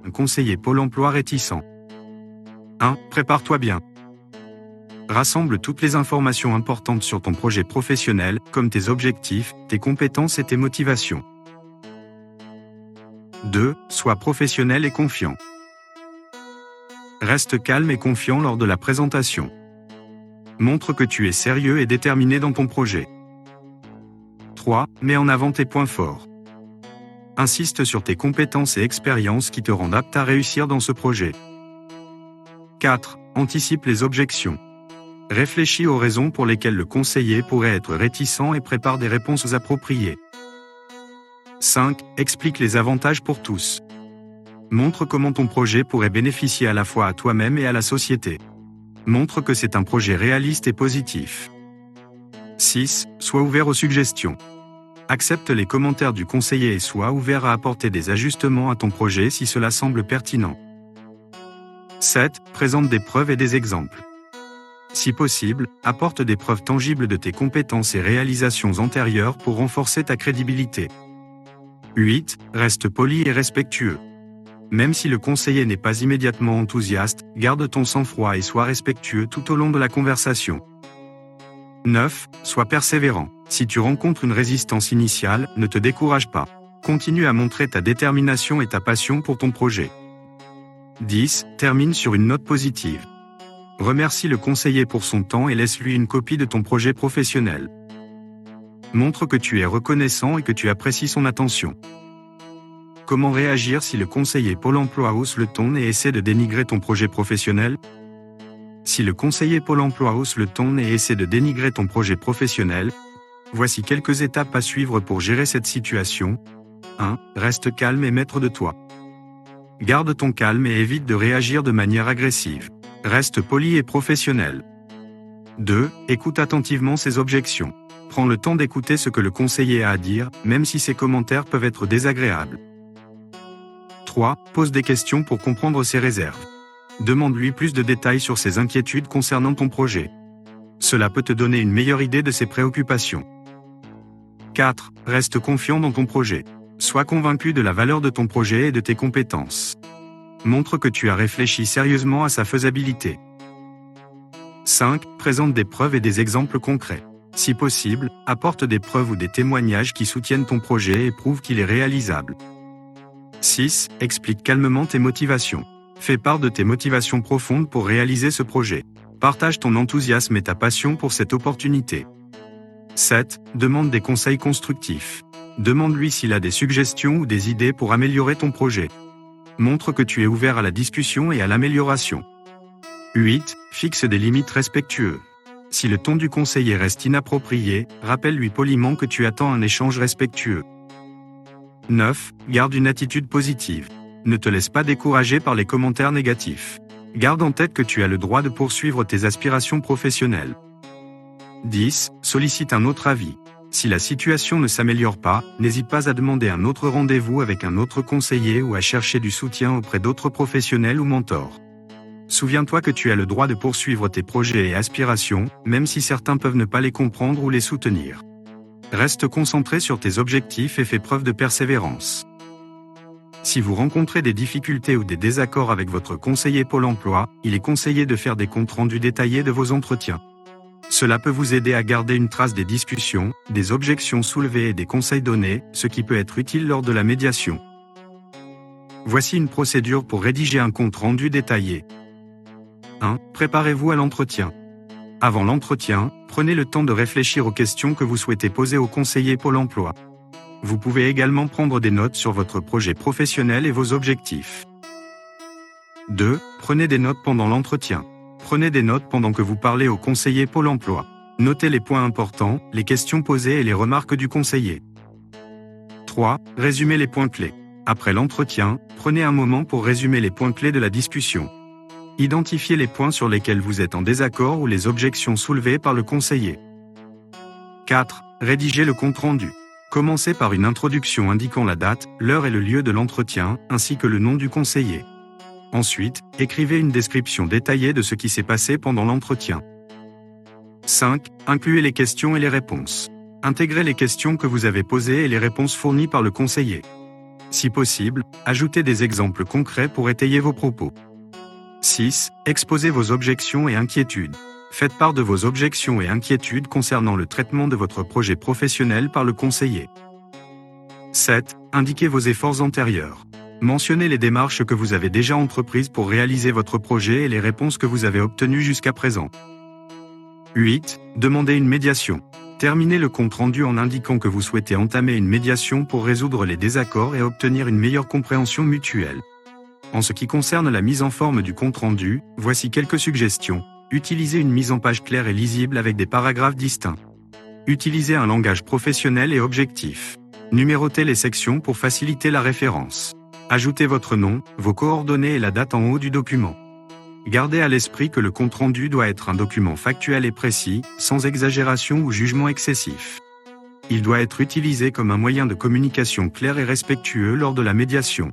Un conseiller Pôle emploi réticent. 1. Prépare-toi bien. Rassemble toutes les informations importantes sur ton projet professionnel, comme tes objectifs, tes compétences et tes motivations. 2. Sois professionnel et confiant. Reste calme et confiant lors de la présentation. Montre que tu es sérieux et déterminé dans ton projet. 3. Mets en avant tes points forts. Insiste sur tes compétences et expériences qui te rendent apte à réussir dans ce projet. 4. Anticipe les objections. Réfléchis aux raisons pour lesquelles le conseiller pourrait être réticent et prépare des réponses appropriées. 5. Explique les avantages pour tous. Montre comment ton projet pourrait bénéficier à la fois à toi-même et à la société. Montre que c'est un projet réaliste et positif. 6. Sois ouvert aux suggestions. Accepte les commentaires du conseiller et sois ouvert à apporter des ajustements à ton projet si cela semble pertinent. 7. Présente des preuves et des exemples. Si possible, apporte des preuves tangibles de tes compétences et réalisations antérieures pour renforcer ta crédibilité. 8. Reste poli et respectueux. Même si le conseiller n'est pas immédiatement enthousiaste, garde ton sang-froid et sois respectueux tout au long de la conversation. 9. Sois persévérant. Si tu rencontres une résistance initiale, ne te décourage pas. Continue à montrer ta détermination et ta passion pour ton projet. 10. Termine sur une note positive. Remercie le conseiller pour son temps et laisse-lui une copie de ton projet professionnel. Montre que tu es reconnaissant et que tu apprécies son attention. Comment réagir si le conseiller Pôle emploi hausse le ton et essaie de dénigrer ton projet professionnel ? Si le conseiller Pôle emploi hausse le ton et essaie de dénigrer ton projet professionnel, voici quelques étapes à suivre pour gérer cette situation. 1. Reste calme et maître de toi. Garde ton calme et évite de réagir de manière agressive. Reste poli et professionnel. 2. Écoute attentivement ses objections. Prends le temps d'écouter ce que le conseiller a à dire, même si ses commentaires peuvent être désagréables. 3. Pose des questions pour comprendre ses réserves. Demande-lui plus de détails sur ses inquiétudes concernant ton projet. Cela peut te donner une meilleure idée de ses préoccupations. 4. Reste confiant dans ton projet. Sois convaincu de la valeur de ton projet et de tes compétences. Montre que tu as réfléchi sérieusement à sa faisabilité. 5. Présente des preuves et des exemples concrets. Si possible, apporte des preuves ou des témoignages qui soutiennent ton projet et prouvent qu'il est réalisable. 6. Explique calmement tes motivations. Fais part de tes motivations profondes pour réaliser ce projet. Partage ton enthousiasme et ta passion pour cette opportunité. 7. Demande des conseils constructifs. Demande-lui s'il a des suggestions ou des idées pour améliorer ton projet. Montre que tu es ouvert à la discussion et à l'amélioration. 8. Fixe des limites respectueuses. Si le ton du conseiller reste inapproprié, rappelle-lui poliment que tu attends un échange respectueux. 9. Garde une attitude positive. Ne te laisse pas décourager par les commentaires négatifs. Garde en tête que tu as le droit de poursuivre tes aspirations professionnelles. 10. Sollicite un autre avis. Si la situation ne s'améliore pas, n'hésite pas à demander un autre rendez-vous avec un autre conseiller ou à chercher du soutien auprès d'autres professionnels ou mentors. Souviens-toi que tu as le droit de poursuivre tes projets et aspirations, même si certains peuvent ne pas les comprendre ou les soutenir. Reste concentré sur tes objectifs et fais preuve de persévérance. Si vous rencontrez des difficultés ou des désaccords avec votre conseiller Pôle emploi, il est conseillé de faire des comptes rendus détaillés de vos entretiens. Cela peut vous aider à garder une trace des discussions, des objections soulevées et des conseils donnés, ce qui peut être utile lors de la médiation. Voici une procédure pour rédiger un compte rendu détaillé. 1. Préparez-vous à l'entretien. Avant l'entretien, prenez le temps de réfléchir aux questions que vous souhaitez poser au conseiller Pôle emploi. Vous pouvez également prendre des notes sur votre projet professionnel et vos objectifs. 2. Prenez des notes pendant l'entretien. Prenez des notes pendant que vous parlez au conseiller Pôle emploi. Notez les points importants, les questions posées et les remarques du conseiller. 3. Résumez les points clés. Après l'entretien, prenez un moment pour résumer les points clés de la discussion. Identifiez les points sur lesquels vous êtes en désaccord ou les objections soulevées par le conseiller. 4. Rédigez le compte rendu. Commencez par une introduction indiquant la date, l'heure et le lieu de l'entretien, ainsi que le nom du conseiller. Ensuite, écrivez une description détaillée de ce qui s'est passé pendant l'entretien. 5. Incluez les questions et les réponses. Intégrez les questions que vous avez posées et les réponses fournies par le conseiller. Si possible, ajoutez des exemples concrets pour étayer vos propos. 6. Exposez vos objections et inquiétudes. Faites part de vos objections et inquiétudes concernant le traitement de votre projet professionnel par le conseiller. 7. Indiquez vos efforts antérieurs. Mentionnez les démarches que vous avez déjà entreprises pour réaliser votre projet et les réponses que vous avez obtenues jusqu'à présent. 8. Demandez une médiation. Terminez le compte-rendu en indiquant que vous souhaitez entamer une médiation pour résoudre les désaccords et obtenir une meilleure compréhension mutuelle. En ce qui concerne la mise en forme du compte-rendu, voici quelques suggestions. Utilisez une mise en page claire et lisible avec des paragraphes distincts. Utilisez un langage professionnel et objectif. Numérotez les sections pour faciliter la référence. Ajoutez votre nom, vos coordonnées et la date en haut du document. Gardez à l'esprit que le compte-rendu doit être un document factuel et précis, sans exagération ou jugement excessif. Il doit être utilisé comme un moyen de communication clair et respectueux lors de la médiation.